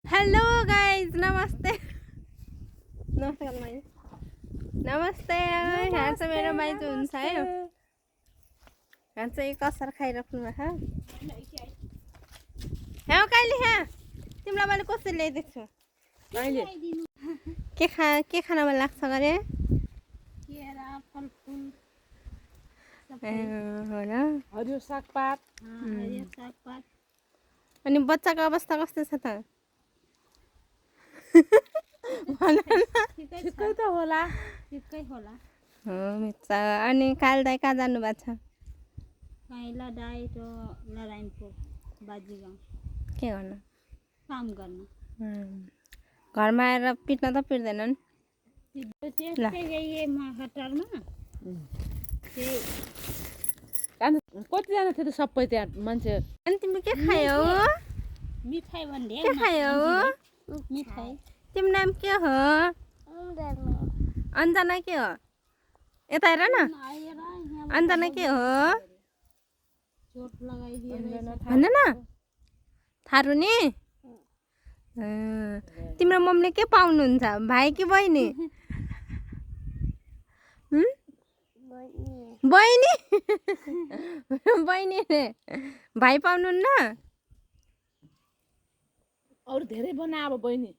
hello guys नमस्ते नमस्ते गर्नु मैले नमस्ते यहाँ चाहिँ मेरो माइजू हुन्छ है यहाँ चाहिँ कसर खाइराख्नु भएको यहाँ कहिले यहाँ तिमीलाई मैले कसरी ल्याइदिएको छु के खान मन लाग्छ गरे हो न हरियो सागपात अनि बच्चाको अवस्था कस्तो छ त ठिकै त होला हो मिच्छ अनि काल दाइ कहाँ जानुभएको छ काइला दाइ त नारायणपुर बाजीगाउँ के गर्नु काम गर्न घरमा आएर पिट्न त पिट्दैनन् त्यस्तै गए म हतारमा कतिजना थियो त सबै त्यहाँ मान्छे अनि तिमी के खायौ मिठाई भन्ने के खायौ मिठाई तिम्रो नाम के हो अन्जना के हो यता हेर न अन्जना के हो चोट लगाइदिएर भन न थारू नि तिम्रो मम्मीले के पाउनुहुन्छ भाइ कि बहिनी बहिनी बहिनी रे भाइ पाउनुहुन्न अरू धेरै बना अब बहिनी